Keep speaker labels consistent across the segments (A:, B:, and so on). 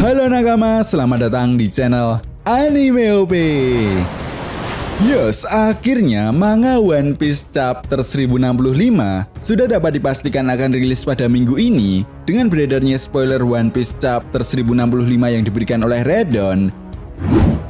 A: Halo nakama, selamat datang di channel Anime OP. Yes, akhirnya manga One Piece chapter 1065 sudah dapat dipastikan akan rilis pada minggu ini dengan beredarnya spoiler One Piece chapter 1065 yang diberikan oleh Redon.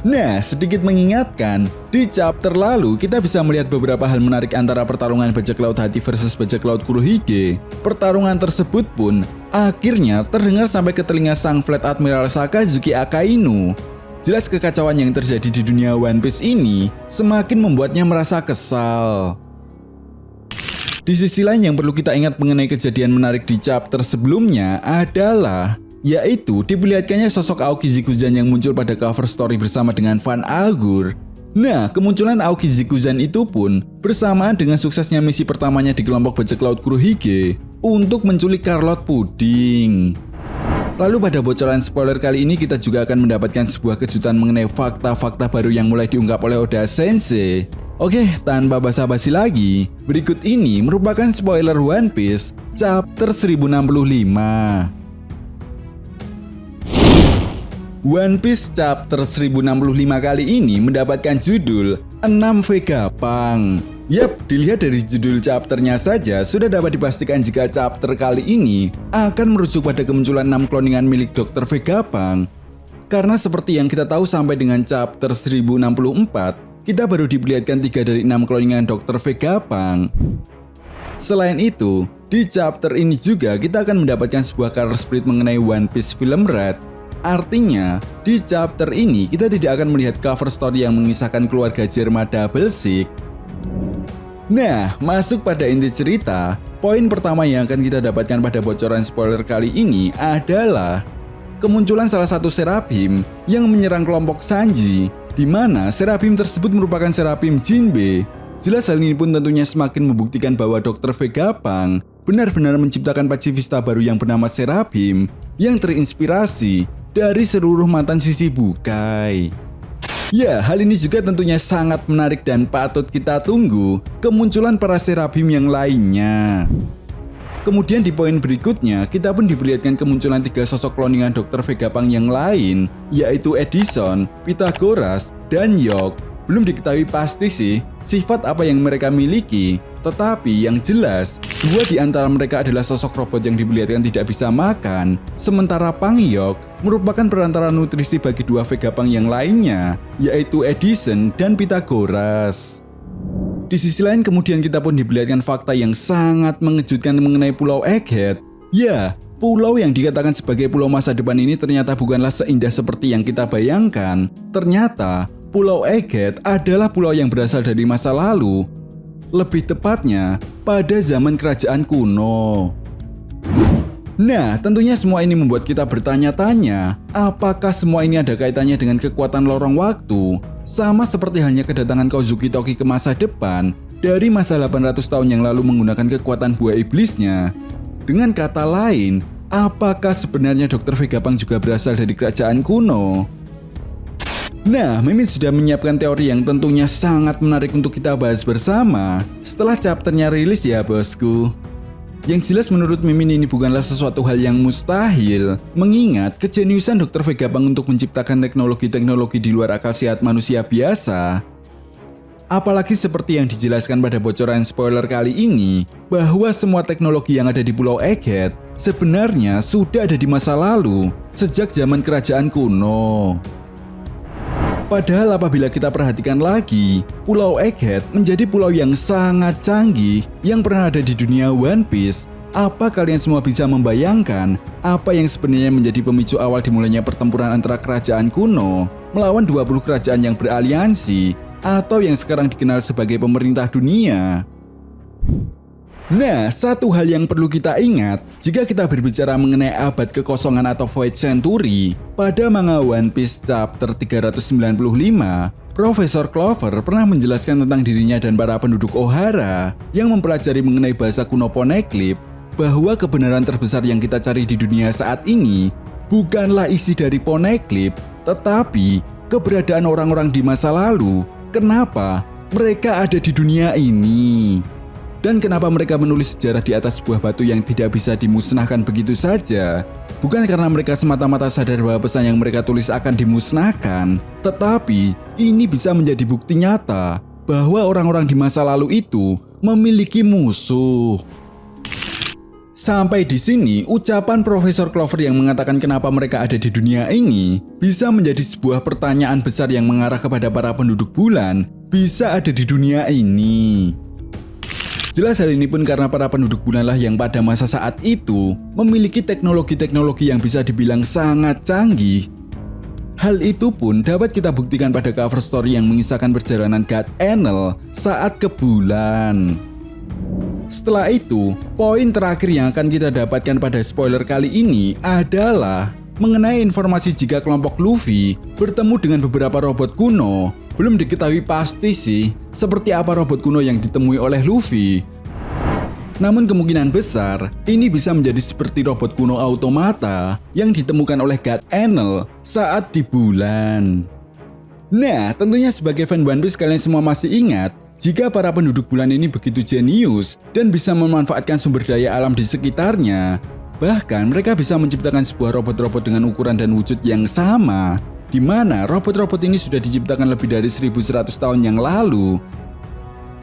A: Nah, sedikit mengingatkan, di chapter lalu kita bisa melihat beberapa hal menarik antara pertarungan bajak laut Hati versus bajak laut Kurohige. Pertarungan tersebut pun akhirnya terdengar sampai ke telinga sang Fleet Admiral Sakazuki Akainu. Jelas kekacauan yang terjadi di dunia One Piece ini semakin membuatnya merasa kesal. Di sisi lain yang perlu kita ingat mengenai kejadian menarik di chapter sebelumnya adalah yaitu diperlihatkannya sosok Aoki Zikuzan yang muncul pada cover story bersama dengan Van Agur. Nah, kemunculan Aoki Zikuzan itu pun bersamaan dengan suksesnya misi pertamanya di kelompok bajak laut Kurohige untuk menculik Carlot Puding. Lalu pada bocoran spoiler kali ini kita juga akan mendapatkan sebuah kejutan mengenai fakta-fakta baru yang mulai diungkap oleh Oda Sensei. Oke, tanpa basa-basi lagi, berikut ini merupakan spoiler One Piece chapter 1065. One Piece chapter 1065 kali ini mendapatkan judul 6 Vegapunk. Yap, dilihat dari judul chapternya saja sudah dapat dipastikan jika chapter kali ini akan merujuk pada kemunculan 6 kloningan milik Dr. Vegapunk. Karena seperti yang kita tahu sampai dengan chapter 1064, kita baru diperlihatkan 3 dari 6 kloningan Dr. Vegapunk. Selain itu, di chapter ini juga kita akan mendapatkan sebuah color split mengenai One Piece film Red. Artinya, di chapter ini kita tidak akan melihat cover story yang mengisahkan keluarga Germa Double Six. Nah, masuk pada inti cerita, poin pertama yang akan kita dapatkan pada bocoran spoiler kali ini adalah kemunculan salah satu Seraphim yang menyerang kelompok Sanji, di mana Seraphim tersebut merupakan Seraphim Jinbe. Jelas hal ini pun tentunya semakin membuktikan bahwa Dr. Vegapunk benar-benar menciptakan pacifista baru yang bernama Seraphim yang terinspirasi dari seluruh mantan sisi bukai. Ya, hal ini juga tentunya sangat menarik dan patut kita tunggu kemunculan para Seraphim yang lainnya. Kemudian di poin berikutnya, kita pun diperlihatkan kemunculan 3 sosok kloningan Dr. Vegapunk yang lain, yaitu Edison, Pythagoras, dan York. Belum diketahui pasti sih sifat apa yang mereka miliki, tetapi yang jelas 2 di antara mereka adalah sosok robot yang diperlihatkan tidak bisa makan, sementara Pangyok merupakan perantara nutrisi bagi 2 Vegapunk yang lainnya, yaitu Edison dan Pythagoras. Di sisi lain kemudian kita pun diperlihatkan fakta yang sangat mengejutkan mengenai Pulau Egghead. Ya, pulau yang dikatakan sebagai pulau masa depan ini ternyata bukanlah seindah seperti yang kita bayangkan. Ternyata Pulau Egghead adalah pulau yang berasal dari masa lalu, lebih tepatnya pada zaman kerajaan kuno. Nah, tentunya semua ini membuat kita bertanya-tanya, apakah semua ini ada kaitannya dengan kekuatan lorong waktu? Sama seperti halnya kedatangan Kozuki Toki ke masa depan dari masa 800 tahun yang lalu menggunakan kekuatan buah iblisnya. Dengan kata lain, apakah sebenarnya Dr. Vegapunk juga berasal dari kerajaan kuno? Nah, Mimin sudah menyiapkan teori yang tentunya sangat menarik untuk kita bahas bersama setelah chapternya rilis ya bosku. Yang jelas menurut Mimin ini bukanlah sesuatu hal yang mustahil, mengingat kejeniusan Dr. Vegapunk untuk menciptakan teknologi-teknologi di luar akal sehat manusia biasa. Apalagi seperti yang dijelaskan pada bocoran spoiler kali ini, bahwa semua teknologi yang ada di Pulau Egghead sebenarnya sudah ada di masa lalu, sejak zaman kerajaan kuno. Padahal apabila kita perhatikan lagi, Pulau Egghead menjadi pulau yang sangat canggih yang pernah ada di dunia One Piece. Apa kalian semua bisa membayangkan apa yang sebenarnya menjadi pemicu awal dimulainya pertempuran antara kerajaan kuno melawan 20 kerajaan yang beraliansi atau yang sekarang dikenal sebagai pemerintah dunia? Nah, satu hal yang perlu kita ingat jika kita berbicara mengenai abad kekosongan atau Void Century, pada manga One Piece chapter 395, Profesor Clover pernah menjelaskan tentang dirinya dan para penduduk Ohara yang mempelajari mengenai bahasa kuno Poneglyph bahwa kebenaran terbesar yang kita cari di dunia saat ini bukanlah isi dari Poneglyph, tetapi keberadaan orang-orang di masa lalu. Kenapa mereka ada di dunia ini? Dan kenapa mereka menulis sejarah di atas sebuah batu yang tidak bisa dimusnahkan begitu saja? Bukan karena mereka semata-mata sadar bahwa pesan yang mereka tulis akan dimusnahkan, tetapi ini bisa menjadi bukti nyata bahwa orang-orang di masa lalu itu memiliki musuh. Sampai di sini, ucapan Profesor Clover yang mengatakan kenapa mereka ada di dunia ini bisa menjadi sebuah pertanyaan besar yang mengarah kepada para penduduk bulan bisa ada di dunia ini. Jelas hal ini pun karena para penduduk bulan lah yang pada masa saat itu memiliki teknologi-teknologi yang bisa dibilang sangat canggih. Hal itu pun dapat kita buktikan pada cover story yang mengisahkan perjalanan God Enel saat ke bulan. Setelah itu, poin terakhir yang akan kita dapatkan pada spoiler kali ini adalah mengenai informasi jika kelompok Luffy bertemu dengan beberapa robot kuno. Belum diketahui pasti sih seperti apa robot kuno yang ditemui oleh Luffy. Namun kemungkinan besar ini bisa menjadi seperti robot kuno automata yang ditemukan oleh God Enel saat di bulan. Nah, tentunya sebagai fan One Piece kalian semua masih ingat jika para penduduk bulan ini begitu jenius dan bisa memanfaatkan sumber daya alam di sekitarnya. Bahkan mereka bisa menciptakan sebuah robot-robot dengan ukuran dan wujud yang sama, di mana robot-robot ini sudah diciptakan lebih dari 1100 tahun yang lalu.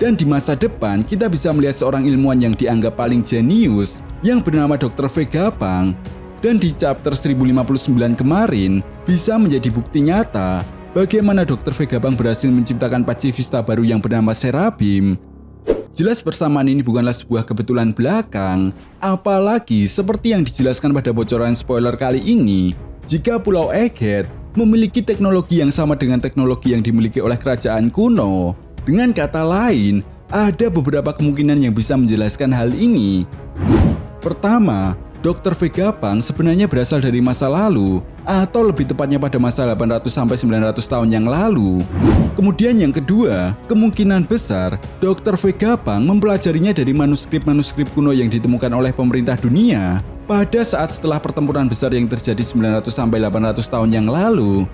A: Dan di masa depan, kita bisa melihat seorang ilmuwan yang dianggap paling jenius yang bernama Dr. Vegapunk. Dan di chapter 1059 kemarin, bisa menjadi bukti nyata bagaimana Dr. Vegapunk berhasil menciptakan pacifista baru yang bernama Serabim. Jelas persamaan ini bukanlah sebuah kebetulan belakang, apalagi seperti yang dijelaskan pada bocoran spoiler kali ini, jika Pulau Egghead memiliki teknologi yang sama dengan teknologi yang dimiliki oleh kerajaan kuno. Dengan kata lain, ada beberapa kemungkinan yang bisa menjelaskan hal ini. Pertama, Dr. Vegapunk sebenarnya berasal dari masa lalu, atau lebih tepatnya pada masa 800-900 tahun yang lalu. Kemudian yang kedua, kemungkinan besar Dr. Vegapunk mempelajarinya dari manuskrip-manuskrip kuno yang ditemukan oleh pemerintah dunia pada saat setelah pertempuran besar yang terjadi 900-800 tahun yang lalu.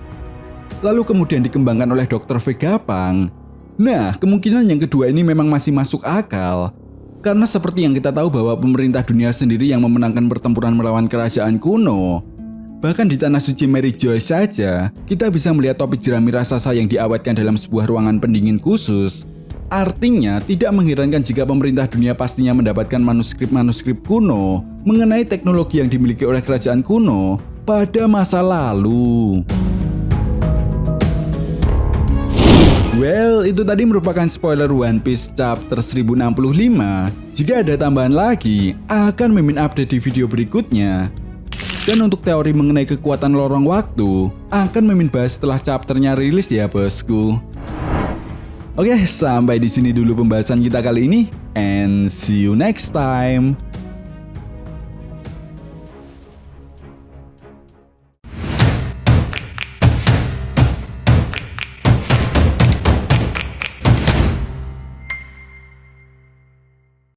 A: Lalu kemudian dikembangkan oleh Dr. Vegapunk. Nah, kemungkinan yang kedua ini memang masih masuk akal. Karena seperti yang kita tahu bahwa pemerintah dunia sendiri yang memenangkan pertempuran melawan kerajaan kuno. Bahkan di Tanah Suci Mary Joyce saja, kita bisa melihat topik jerami raksasa yang diawetkan dalam sebuah ruangan pendingin khusus. Artinya, tidak mengherankan jika pemerintah dunia pastinya mendapatkan manuskrip-manuskrip kuno mengenai teknologi yang dimiliki oleh kerajaan kuno pada masa lalu. Well, itu tadi merupakan spoiler One Piece chapter 1065. Jika ada tambahan lagi, akan Mimin update di video berikutnya. Dan untuk teori mengenai kekuatan lorong waktu, akan Mimin bahas setelah chapternya rilis ya bosku. Oke, sampai di sini dulu pembahasan kita kali ini, and see you next time.